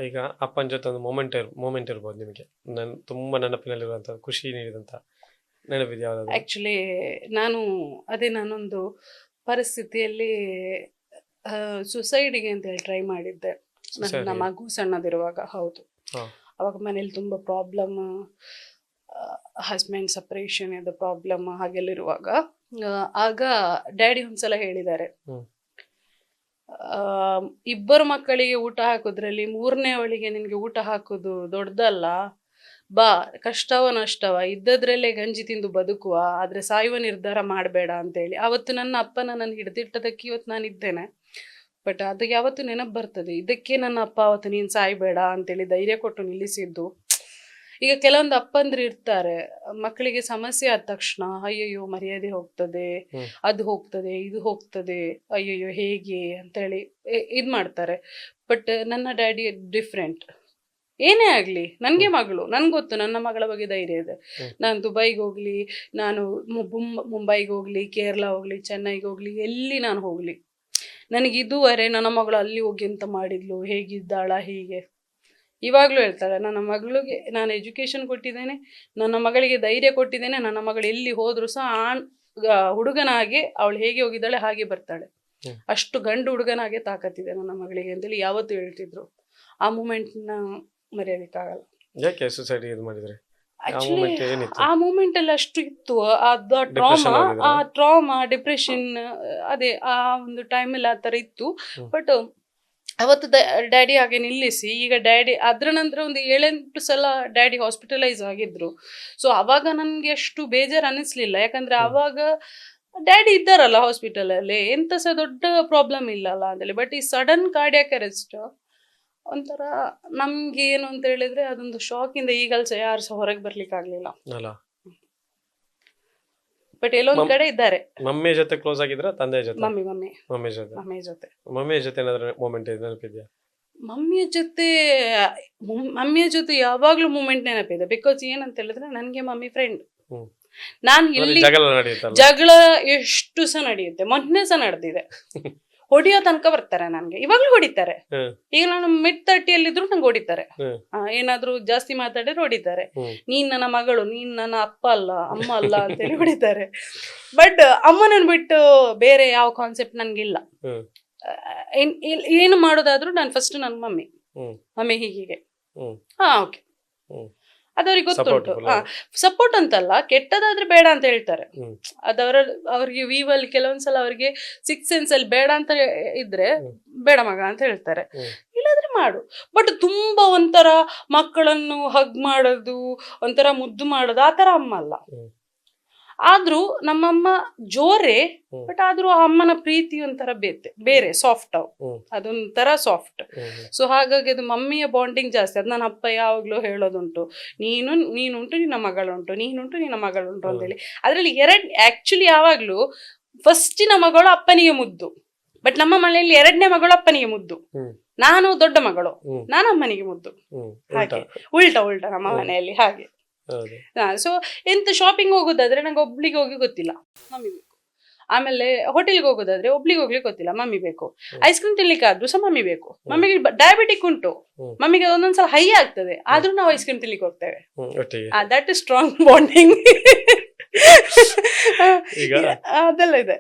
ಈಗ ಅಪ್ಪನ ಜೊತೆ ಒಂದು ಮೂಮೆಂಟ್ ಇರ್ಬೋದು ನಿಮಗೆ, ತುಂಬಾ ನೆನಪಿನಲ್ಲಿರುವಂತ ಖುಷಿ ನೀಡಿದಂತ ನೆನಪಿದೆ ಯಾವ್ದಾದ್ರು? ಆಕ್ಚುಲಿ ನಾನೊಂದು ಪರಿಸ್ಥಿತಿಯಲ್ಲಿ ಸುಸೈಡಿಗೆ ಅಂತ ಹೇಳಿ ಟ್ರೈ ಮಾಡಿದ್ದೆ ನನ್ನ ಮಗು ಸಣ್ಣದಿರುವಾಗ. ಹೌದು, ಅವಾಗ ಮನೇಲಿ ತುಂಬಾ ಪ್ರಾಬ್ಲಮ್, ಹಸ್ಬೆಂಡ್ ಸಪರೇಷನ್ ಇದು ಪ್ರಾಬ್ಲಮ್ ಹಾಗೆಲ್ಲ ಇರುವಾಗ ಆಗ ಡ್ಯಾಡಿ ಒಂದ್ಸಲ ಹೇಳಿದ್ದಾರೆ, ಇಬ್ಬರು ಮಕ್ಕಳಿಗೆ ಊಟ ಹಾಕೋದ್ರಲ್ಲಿ ಮೂರನೇ ಅವಳಿಗೆ ನಿನ್ಗೆ ಊಟ ಹಾಕೋದು ದೊಡ್ಡದಲ್ಲ, ಬಾ ಕಷ್ಟವ ನಷ್ಟವ ಇದ್ದದ್ರಲ್ಲೇ ಗಂಜಿ ತಿಂದು ಬದುಕುವ, ಆದ್ರೆ ಸಾಯುವ ನಿರ್ಧಾರ ಮಾಡಬೇಡ ಅಂತೇಳಿ ಅವತ್ತು ನನ್ನ ಅಪ್ಪ ನನ್ನನ್ನು ಹಿಡ್ದಿಟ್ಟದಕ್ಕೆ ಇವತ್ತು ನಾನು ಇದ್ದೇನೆ. ಬಟ್ ಅದು ಯಾವತ್ತು ನೆನಪು ಬರ್ತದೆ, ಇದಕ್ಕೆ ನನ್ನ ಅಪ್ಪ ಅವತ್ತು ನೀನು ಸಾಯ್ಬೇಡ ಅಂತೇಳಿ ಧೈರ್ಯ ಕೊಟ್ಟು ನಿಲ್ಲಿಸಿದ್ದು. ಈಗ ಕೆಲವೊಂದು ಅಪ್ಪಂದ್ರು ಇರ್ತಾರೆ, ಮಕ್ಕಳಿಗೆ ಸಮಸ್ಯೆ ಆದ ತಕ್ಷಣ ಅಯ್ಯಯ್ಯೋ ಮರ್ಯಾದೆ ಹೋಗ್ತದೆ, ಅದು ಹೋಗ್ತದೆ, ಇದು ಹೋಗ್ತದೆ, ಅಯ್ಯಯ್ಯೋ ಹೇಗೆ ಅಂತೇಳಿ ಇದು ಮಾಡ್ತಾರೆ. ಬಟ್ ನನ್ನ ಡ್ಯಾಡಿ ಡಿಫ್ರೆಂಟ್. ಏನೇ ಆಗ್ಲಿ ನನ್ಗೆ ಮಗಳು, ನನ್ಗೆ ಗೊತ್ತು ನನ್ನ ಮಗಳ ಬಗ್ಗೆ ಧೈರ್ಯ ಇದೆ. ನಾನು ದುಬೈಗೆ ಹೋಗ್ಲಿ, ನಾನು ಮುಂಬೈಗೆ ಹೋಗ್ಲಿ, ಕೇರಳ ಹೋಗ್ಲಿ, ಚೆನ್ನೈಗೆ ಹೋಗ್ಲಿ, ಎಲ್ಲಿ ನಾನು ಹೋಗ್ಲಿ, ನನಗೆ ಇದುವರೆ ನನ್ನ ಮಗಳು ಅಲ್ಲಿ ಹೋಗಿ ಎಂತ ಮಾಡಿದ್ಲು, ಹೇಗಿದ್ದಾಳ, ಹೀಗೆ ಇವಾಗ್ಲೂ ಹೇಳ್ತಾಳೆ. ನನ್ನ ಮಗಳಿಗೆ ನಾನು ಎಜುಕೇಶನ್ ಕೊಟ್ಟಿದ್ದೇನೆ, ನನ್ನ ಮಗಳಿಗೆ ಧೈರ್ಯ ಕೊಟ್ಟಿದ್ದೇನೆ. ನನ್ನ ಮಗಳು ಎಲ್ಲಿ ಹೋದ್ರು ಸಹ ಹುಡುಗನಾಗೆ ಅವಳು ಹೇಗೆ ಹೋಗಿದ್ದಾಳೆ ಹಾಗೆ ಬರ್ತಾಳೆ. ಅಷ್ಟು ಗಂಡು ಹುಡುಗನಾಗೆ ತಾಕತ್ತಿದೆ ನನ್ನ ಮಗಳಿಗೆ ಅಂತೇಳಿ ಯಾವತ್ತೂ ಹೇಳ್ತಿದ್ರು. ಆ ಮೂಮೆಂಟ್ನ ಮರೆಯೋದಕ್ಕಾಗಲ್ಲ. ಯಾಕೆ ಸುಸೈಡ್ ಇದು ಮಾಡಿದ್ರೆ? ಆ ಮೂಮೆಂಟ್ ಅಲ್ಲಿ ಅಷ್ಟು ಇತ್ತು, ಆ ಟ್ರಾಮಾ ಡಿಪ್ರೆಷನ್, ಅದೇ ಆ ಒಂದು ಟೈಮಲ್ಲಿ ಆ ಥರ ಇತ್ತು. ಬಟ್ ಅವತ್ತು ಡ್ಯಾಡಿ ಹಾಗೆ ನಿಲ್ಲಿಸಿ, ಈಗ ಡ್ಯಾಡಿ ಅದ್ರ ನಂತರ ಒಂದು 7-8 ಸಲ ಡ್ಯಾಡಿ ಹಾಸ್ಪಿಟಲೈಸ್ ಆಗಿದ್ರು. ಸೊ ಅವಾಗ ನನಗೆ ಅಷ್ಟು ಬೇಜಾರು ಅನ್ನಿಸ್ಲಿಲ್ಲ, ಯಾಕಂದ್ರೆ ಅವಾಗ ಡ್ಯಾಡಿ ಇದ್ದಾರಲ್ಲ ಹಾಸ್ಪಿಟಲಲ್ಲಿ, ಎಂತ ಸಹ ದೊಡ್ಡ ಪ್ರಾಬ್ಲಮ್ ಇಲ್ಲಲ್ಲ ಅಂತೇಳಿ. ಬಟ್ ಈ ಸಡನ್ ಕಾರ್ಡಿಯಾಕ್ ಅರೆಸ್ಟ್ ಒಂಥರ ನಮ್ಗೆ ಏನು ಅಂತ ಹೇಳಿದ್ರೆ ಅದೊಂದು ಶಾಕ್ ಇಂದ ಈಗಲ್ ಸಹ ಯಾರು ಸಹ ಹೊರಗೆ ಬರ್ಲಿಕ್ಕೆ ಆಗ್ಲಿಲ್ಲ. ಬಟ್ ಎಲ್ಲೊಂದ್ ಕಡೆ ಇದ್ದಾರೆ. ಮಮ್ಮಿ ಜೊತೆ ಕ್ಲೋಸ್ ಆಗಿದ್ರ ತಂದೆ ಜೊತೆ? ಮಮ್ಮಿ ಜೊತೆ ಏನಾದ್ರು ಮೂಮೆಂಟ್ ನೆನಪಿದ್ಯಾ? ಮಮ್ಮಿಯ ಜೊತೆ ಯಾವಾಗ್ಲೂ ಮೂಮೆಂಟ್ ನೆನಪಿದೆ. ಬಿಕಾಸ್ ಏನಂತ ಹೇಳಿದ್ರೆ ನನ್ಗೆ ಮಮ್ಮಿ ಫ್ರೆಂಡ್. ನಾನು ಇಲ್ಲಿ ಜಗಳ ಎಷ್ಟು ಸಹ ನಡೆಯುತ್ತೆ, ಮೊನ್ನೆ ಸಹ ನಡೆದಿದೆ. ಹೊಡಿಯೋ ತನಕ ಬರ್ತಾರೆ ನನ್ಗೆ, ಇವಾಗ್ಲೂ ಹೊಡಿತಾರೆ. ಈಗ ನಾನು mid-30 ಇದ್ರು ನಂಗೆ ಹೊಡಿತಾರೆ. ಏನಾದ್ರು ಜಾಸ್ತಿ ಮಾತಾಡಿದ್ರೆ ಹೊಡಿತಾರೆ. ನೀನ್ ನನ್ನ ಮಗಳು, ನೀನ್ ನನ್ನ ಅಪ್ಪ ಅಲ್ಲ ಅಮ್ಮ ಅಲ್ಲ ಅಂತೇಳಿ ಹೊಡಿತಾರೆ. ಬಟ್ ಅಮ್ಮನನ್ನು ಬಿಟ್ಟು ಬೇರೆ ಯಾವ ಕಾನ್ಸೆಪ್ಟ್ ನನ್ಗಿಲ್ಲ. ಏನು ಮಾಡೋದಾದ್ರೂ ನಾನು ಫಸ್ಟ್ ನನ್ನ ಮಮ್ಮಿ ಹೀಗೆ ಓಕೆ ಅದವ್ರಿಗೆ ಗೊತ್ತುಂಟು. ಸಪೋರ್ಟ್ ಅಂತಲ್ಲ, ಕೆಟ್ಟದಾದ್ರೆ ಬೇಡ ಅಂತ ಹೇಳ್ತಾರೆ. ಅವ್ರಿಗೆ ವಿವಲ್ಲಿ ಕೆಲವೊಂದ್ಸಲ ಅವ್ರಿಗೆ 6th ಸೆನ್ಸ್ ಅಲ್ಲಿ ಬೇಡ ಅಂತ ಇದ್ರೆ ಬೇಡ ಮಗ ಅಂತ ಹೇಳ್ತಾರೆ, ಇಲ್ಲಾದ್ರೆ ಮಾಡು. ಬಟ್ ತುಂಬಾ ಒಂಥರ ಮಕ್ಕಳನ್ನು ಹಗ್ ಮಾಡೋದು, ಒಂಥರ ಮುದ್ದು ಮಾಡೋದು, ಆ ತರ ಅಮ್ಮ ಅಲ್ಲ. ಆದ್ರೂ ನಮ್ಮಮ್ಮ ಜೋರೇ, ಬಟ್ ಆದ್ರೂ ಆ ಅಮ್ಮನ ಪ್ರೀತಿ ಒಂಥರ ಬೇರೆ ಸಾಫ್ಟ್, ಅದೊಂಥರ ಸಾಫ್ಟ್. ಸೊ ಹಾಗಾಗಿ ಅದು ಮಮ್ಮಿಯ ಬಾಂಡಿಂಗ್ ಜಾಸ್ತಿ. ಅದು ನನ್ನ ಅಪ್ಪ ಯಾವಾಗ್ಲೂ ಹೇಳೋದುಂಟು, ನೀನುಂಟು ನಿನ್ನ ಮಗಳುಂಟು, ನೀನುಂಟು ನಿನ್ನ ಮಗಳುಂಟು ಅಂತೇಳಿ. ಅದ್ರಲ್ಲಿ ಆಕ್ಚುಲಿ ಯಾವಾಗ್ಲೂ ಫಸ್ಟಿನ ಮಗಳು ಅಪ್ಪನಿಗೆ ಮುದ್ದು, ಬಟ್ ನಮ್ಮ ಮನೆಯಲ್ಲಿ 2ನೇ ಮಗಳು ಅಪ್ಪನಿಗೆ ಮುದ್ದು, ನಾನು ದೊಡ್ಡ ಮಗಳು, ನಾನು ಅಮ್ಮನಿಗೆ ಮುದ್ದು. ಹಾಗೆ ಉಲ್ಟಾ ನಮ್ಮ ಮನೆಯಲ್ಲಿ ಹಾಗೆ. ಸೊ ಎಂತ ಶಾಪಿಂಗ್ ಹೋಗೋದಾದ್ರೆ ನಂಗೆ ಒಬ್ಳಿಗೆ ಹೋಗಿ ಗೊತ್ತಿಲ್ಲ, ಮಮ್ಮಿ ಬೇಕು. ಆಮೇಲೆ ಹೋಟೆಲ್ಗೆ ಹೋಗೋದಾದ್ರೆ ಒಬ್ಳಿಗೆ ಹೋಗ್ಲಿಕ್ಕೆ ಗೊತ್ತಿಲ್ಲ, ಮಮ್ಮಿ ಬೇಕು. ಐಸ್ ಕ್ರೀಮ್ ತಿನ್ಲಿಕ್ಕೆ ಆದ್ರೂ ಸಹ ಮಮ್ಮಿ ಬೇಕು. ಮಮ್ಮಿಗೆ ಡಯಾಬಿಟಿಕ್ ಉಂಟು, ಮಮ್ಮಿಗೆ ಒಂದೊಂದ್ಸಲ ಹೈ ಆಗ್ತದೆ, ಆದ್ರೂ ನಾವು ಐಸ್ ಕ್ರೀಮ್ ತಿನ್ಲಿಕ್ಕೆ ಹೋಗ್ತೇವೆ. That is strong bonding. ಅದೆಲ್ಲ ಇದೆ.